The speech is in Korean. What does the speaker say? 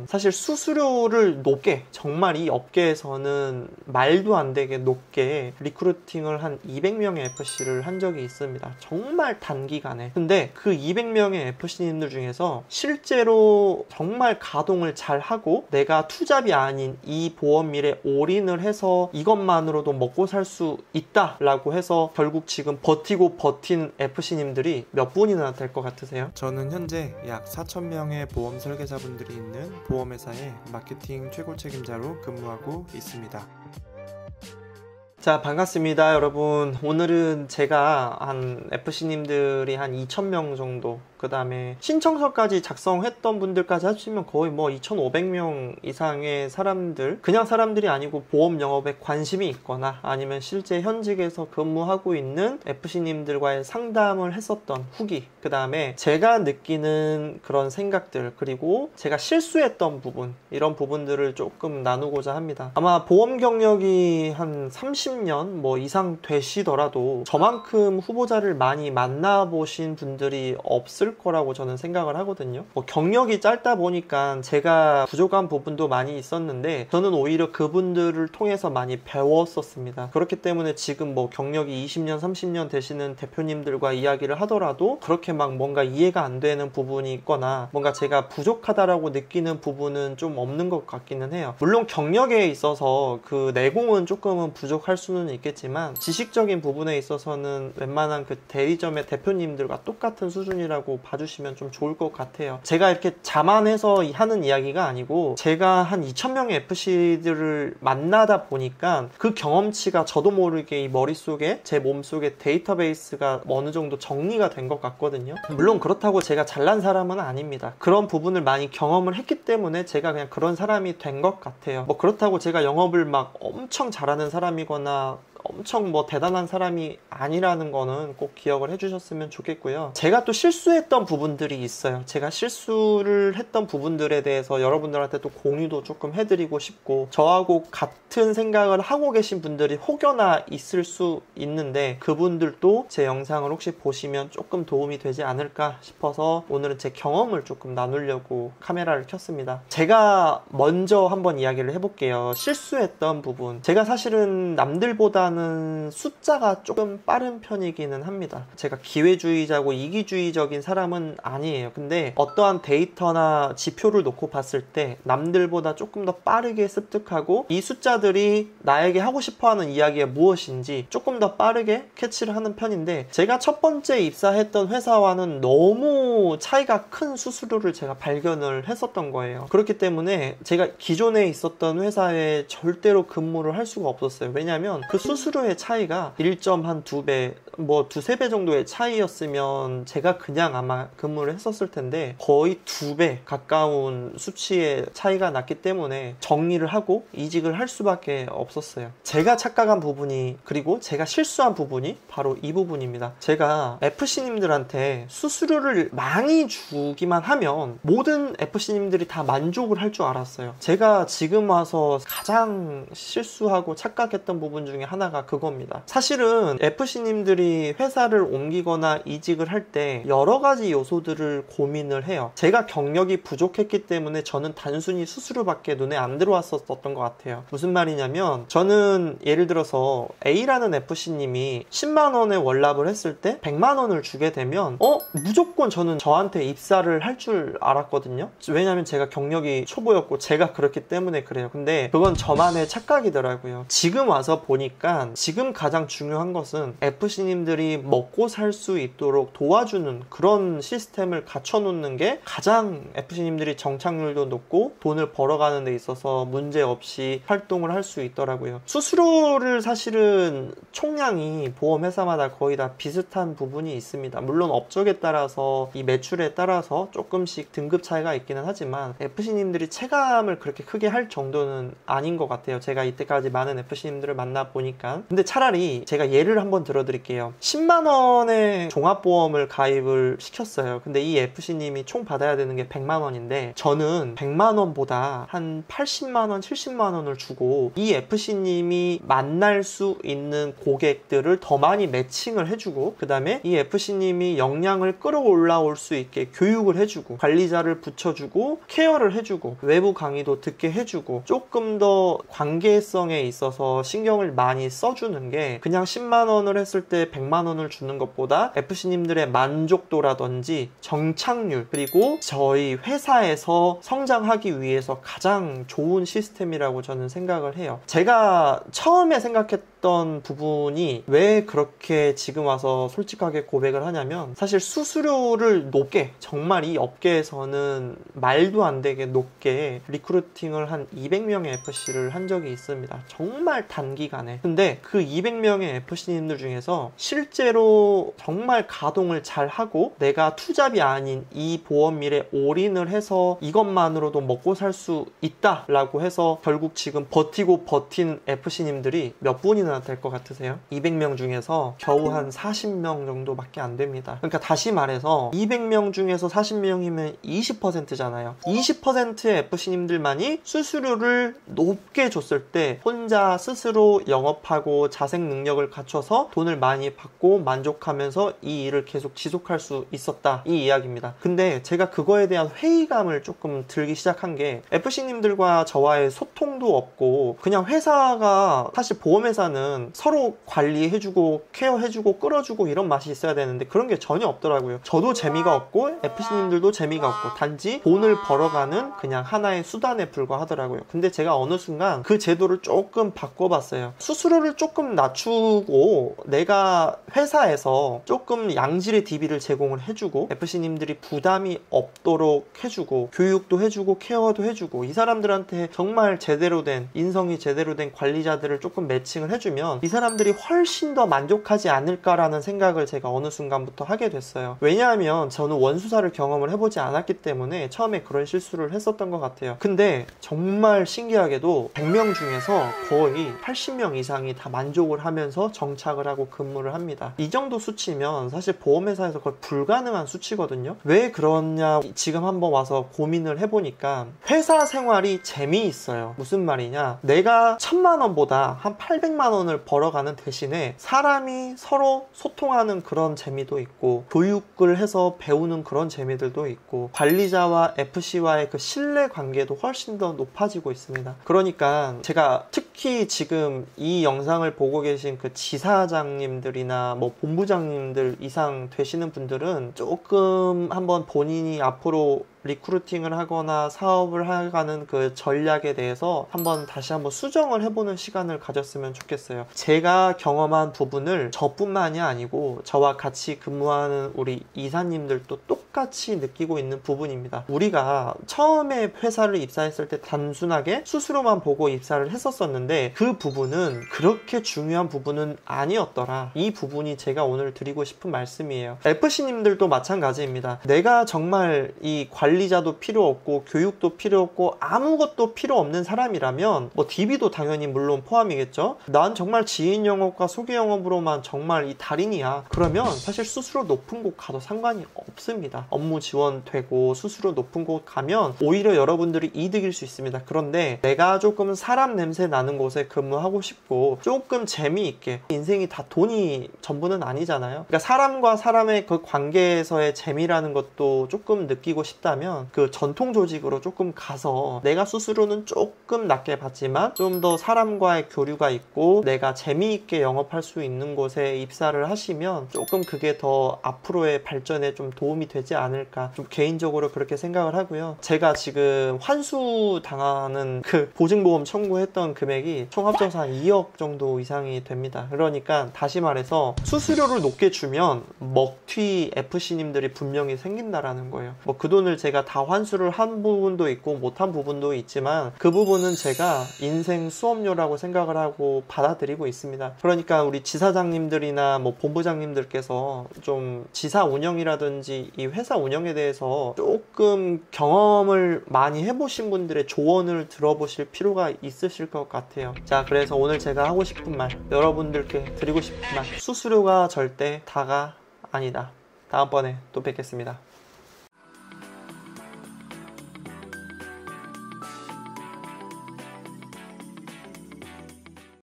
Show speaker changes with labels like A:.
A: 사실 수수료를 높게, 정말 이 업계에서는 말도 안 되게 높게 리크루팅을 한 200명의 FC를 한 적이 있습니다. 정말 단기간에. 근데 그 200명의 FC님들 중에서 실제로 정말 가동을 잘 하고 내가 투잡이 아닌 이 보험일에 올인을 해서 이것만으로도 먹고 살 수 있다 라고 해서 결국 지금 버티고 버틴 FC님들이 몇 분이나 될 것 같으세요? 저는 현재 약 4,000명의 보험 설계사분들이 있는 보험회사의 마케팅 최고 책임자로 근무하고 있습니다. 자, 반갑습니다 여러분. 오늘은 제가 한 FC님들이 한 2,000명 정도, 그 다음에 신청서까지 작성했던 분들까지 하시면 거의 뭐 2,500명 이상의 사람들, 그냥 사람들이 아니고 보험 영업에 관심이 있거나 아니면 실제 현직에서 근무하고 있는 FC님들과의 상담을 했었던 후기, 그 다음에 제가 느끼는 그런 생각들, 그리고 제가 실수했던 부분, 이런 부분들을 조금 나누고자 합니다. 아마 보험 경력이 한 30년 뭐 이상 되시더라도 저만큼 후보자를 많이 만나보신 분들이 없을 거라고 저는 생각을 하거든요. 뭐 경력이 짧다 보니까 제가 부족한 부분도 많이 있었는데 저는 오히려 그분들을 통해서 많이 배웠었습니다. 그렇기 때문에 지금 뭐 경력이 20년 30년 되시는 대표님들과 이야기를 하더라도 그렇게 막 뭔가 이해가 안 되는 부분이 있거나 뭔가 제가 부족하다라고 느끼는 부분은 좀 없는 것 같기는 해요. 물론 경력에 있어서 그 내공은 조금은 부족할 수는 있겠지만 지식적인 부분에 있어서는 웬만한 그 대리점의 대표님들과 똑같은 수준이라고 봐주시면 좀 좋을 것 같아요. 제가 이렇게 자만해서 하는 이야기가 아니고 제가 한 2,000명의 FC들을 만나다 보니까 그 경험치가 저도 모르게 이 머릿속에, 제 몸속에 데이터베이스가 어느 정도 정리가 된 것 같거든요. 물론 그렇다고 제가 잘난 사람은 아닙니다. 그런 부분을 많이 경험을 했기 때문에 제가 그냥 그런 사람이 된 것 같아요. 뭐 그렇다고 제가 영업을 막 엄청 잘하는 사람이거나 엄청 뭐 대단한 사람이 아니라는 거는 꼭 기억을 해주셨으면 좋겠고요. 제가 또 실수했던 부분들이 있어요. 제가 실수를 했던 부분들에 대해서 여러분들한테 또 공유도 조금 해드리고 싶고, 저하고 같은 생각을 하고 계신 분들이 혹여나 있을 수 있는데 그분들도 제 영상을 혹시 보시면 조금 도움이 되지 않을까 싶어서 오늘은 제 경험을 조금 나누려고 카메라를 켰습니다. 제가 먼저 한번 이야기를 해볼게요. 실수했던 부분. 제가 사실은 남들보다는 숫자가 조금 빠른 편이기는 합니다. 제가 기회주의자고 이기주의적인 사람은 아니에요. 근데 어떠한 데이터나 지표를 놓고 봤을 때 남들보다 조금 더 빠르게 습득하고 이 숫자들이 나에게 하고 싶어하는 이야기가 무엇인지 조금 더 빠르게 캐치를 하는 편인데, 제가 첫 번째 입사했던 회사와는 너무 차이가 큰 수수료를 제가 발견을 했었던 거예요. 그렇기 때문에 제가 기존에 있었던 회사에 절대로 근무를 할 수가 없었어요. 왜냐하면 그 수수료의 차이가 1.2배, 뭐 2~3배 정도의 차이였으면 제가 그냥 아마 근무를 했었을 텐데 거의 2배 가까운 수치의 차이가 났기 때문에 정리를 하고 이직을 할 수밖에 없었어요. 제가 착각한 부분이, 그리고 제가 실수한 부분이 바로 이 부분입니다. 제가 FC님들한테 수수료를 많이 주기만 하면 모든 FC님들이 다 만족을 할 줄 알았어요. 제가 지금 와서 가장 실수하고 착각했던 부분 중에 하나가 그겁니다. 사실은 FC님들이 회사를 옮기거나 이직을 할 때 여러 가지 요소들을 고민을 해요. 제가 경력이 부족했기 때문에 저는 단순히 수수료밖에 눈에 안 들어왔었던 것 같아요. 무슨 말이냐면, 저는 예를 들어서 A라는 FC님이 10만원에 월납을 했을 때 100만원을 주게 되면 무조건 저는 저한테 입사를 할 줄 알았거든요. 왜냐면 제가 경력이 초보였고 제가 그렇기 때문에 그래요. 근데 그건 저만의 착각이더라고요. 지금 와서 보니까 지금 가장 중요한 것은 FC님들이 먹고 살 수 있도록 도와주는 그런 시스템을 갖춰놓는 게 가장 FC님들이 정착률도 높고 돈을 벌어가는 데 있어서 문제없이 활동을 할 수 있더라고요. 수수료를 사실은 총량이 보험회사마다 거의 다 비슷한 부분이 있습니다. 물론 업적에 따라서 이 매출에 따라서 조금씩 등급 차이가 있기는 하지만 FC님들이 체감을 그렇게 크게 할 정도는 아닌 것 같아요. 제가 이때까지 많은 FC님들을 만나보니까 되니까. 근데 차라리 제가 예를 한번 들어드릴게요. 10만원의 종합보험을 가입을 시켰어요. 근데 이 FC님이 총 받아야 되는 게 100만원인데 저는 100만원보다 한 80만원, 70만원을 주고 이 FC님이 만날 수 있는 고객들을 더 많이 매칭을 해주고, 그 다음에 이 FC님이 역량을 끌어올라올 수 있게 교육을 해주고, 관리자를 붙여주고, 케어를 해주고, 외부 강의도 듣게 해주고, 조금 더 관계성에 있어서 신경을 많이 써주는 게 그냥 10만원을 했을 때 100만원을 주는 것보다 FC님들의 만족도라든지 정착률, 그리고 저희 회사에서 성장하기 위해서 가장 좋은 시스템이라고 저는 생각을 해요. 제가 처음에 생각했던 부분이 왜 그렇게 지금 와서 솔직하게 고백을 하냐면, 사실 수수료를 높게, 정말 이 업계에서는 말도 안 되게 높게 리크루팅을 한 200명의 FC를 한 적이 있습니다. 정말 단기간에. 근데 그 200명의 FC님들 중에서 실제로 정말 가동을 잘 하고 내가 투잡이 아닌 이 보험일에 올인을 해서 이것만으로도 먹고 살 수 있다 라고 해서 결국 지금 버티고 버틴 FC님들이 몇 분이나 될 것 같으세요? 200명 중에서 겨우 한 40명 정도밖에 안 됩니다. 그러니까 다시 말해서 200명 중에서 40명이면 20%잖아요. 20%의 FC님들만이 수수료를 높게 줬을 때 혼자 스스로 영업하고 자생 능력을 갖춰서 돈을 많이 받고 만족하면서 이 일을 계속 지속할 수 있었다, 이 이야기입니다. 근데 제가 그거에 대한 회의감을 조금 들기 시작한 게, FC님들과 저와의 소통도 없고 그냥 회사가, 사실 보험회사는 서로 관리해주고 케어해주고 끌어주고 이런 맛이 있어야 되는데 그런 게 전혀 없더라고요. 저도 재미가 없고 FC님들도 재미가 없고 단지 돈을 벌어가는 그냥 하나의 수단에 불과하더라고요. 근데 제가 어느 순간 그 제도를 조금 바꿔봤어요. 수수료를 조금 낮추고 내가 회사에서 조금 양질의 DB를 제공을 해주고 FC님들이 부담이 없도록 해주고 교육도 해주고 케어도 해주고, 이 사람들한테 정말 제대로 된, 인성이 제대로 된 관리자들을 조금 매칭을 해주면 이 사람들이 훨씬 더 만족하지 않을까라는 생각을 제가 어느 순간부터 하게 됐어요. 왜냐하면 저는 원수사를 경험을 해보지 않았기 때문에 처음에 그런 실수를 했었던 것 같아요. 근데 정말 신기하게도 100명 중에서 거의 80명 이상이 다 만족을 하면서 정착을 하고 근무를 합니다. 이 정도 수치면 사실 보험회사에서 거의 불가능한 수치거든요. 왜 그러냐 지금 한번 와서 고민을 해보니까, 회사 생활이 재미있어요. 무슨 말이냐, 내가 1000만원보다 한 800만원을 벌어가는 대신에 사람이 서로 소통하는 그런 재미도 있고, 교육을 해서 배우는 그런 재미들도 있고, 관리자와 FC와의 그 신뢰 관계도 훨씬 더 높아지고 있습니다. 그러니까 제가 특히 지금 이 영상을 보고 계신 그 지사장님들이나 뭐 본부장님들 이상 되시는 분들은 조금 한번 본인이 앞으로 리크루팅을 하거나 사업을 해가는 그 전략에 대해서 다시 한번 수정을 해보는 시간을 가졌으면 좋겠어요. 제가 경험한 부분을 저뿐만이 아니고 저와 같이 근무하는 우리 이사님들도 똑같이 느끼고 있는 부분입니다. 우리가 처음에 회사를 입사했을 때 단순하게 수수료만 보고 입사를 했었었는데 그 부분은 그렇게 중요한 부분은 아니었더라. 이 부분이 제가 오늘 드리고 싶은 말씀이에요. FC님들도 마찬가지입니다. 내가 정말 이 관리자도 필요 없고 교육도 필요 없고 아무것도 필요 없는 사람이라면 뭐 DB도 당연히 물론 포함이겠죠. 난 정말 지인 영업과 소개 영업으로만 정말 이 달인이야. 그러면 사실 수수료 높은 곳 가도 상관이 없습니다. 업무 지원되고 수수료 높은 곳 가면 오히려 여러분들이 이득일 수 있습니다. 그런데 내가 조금 사람 냄새 나는 곳에 근무하고 싶고 조금 재미있게, 인생이 다 돈이 전부는 아니잖아요. 그러니까 사람과 사람의 그 관계에서의 재미라는 것도 조금 느끼고 싶다면 그 전통 조직으로 조금 가서 내가 수수료는 조금 낮게 받지만 좀 더 사람과의 교류가 있고 내가 재미있게 영업할 수 있는 곳에 입사를 하시면 조금 그게 더 앞으로의 발전에 좀 도움이 되지 않을까, 좀 개인적으로 그렇게 생각을 하고요. 제가 지금 환수 당하는 그 보증보험 청구했던 금액이 총 합쳐서 한 2억 정도 이상이 됩니다. 그러니까 다시 말해서 수수료를 높게 주면 먹튀 FC님들이 분명히 생긴다라는 거예요. 뭐 그 돈을 제가 제가 다 환수를 한 부분도 있고 못한 부분도 있지만 그 부분은 제가 인생 수업료라고 생각을 하고 받아들이고 있습니다. 그러니까 우리 지사장님들이나 뭐 본부장님들께서 좀 지사 운영이라든지 이 회사 운영에 대해서 조금 경험을 많이 해보신 분들의 조언을 들어보실 필요가 있으실 것 같아요. 자, 그래서 오늘 제가 하고 싶은 말, 여러분들께 드리고 싶은 말, 수수료가 절대 다가 아니다. 다음번에 또 뵙겠습니다.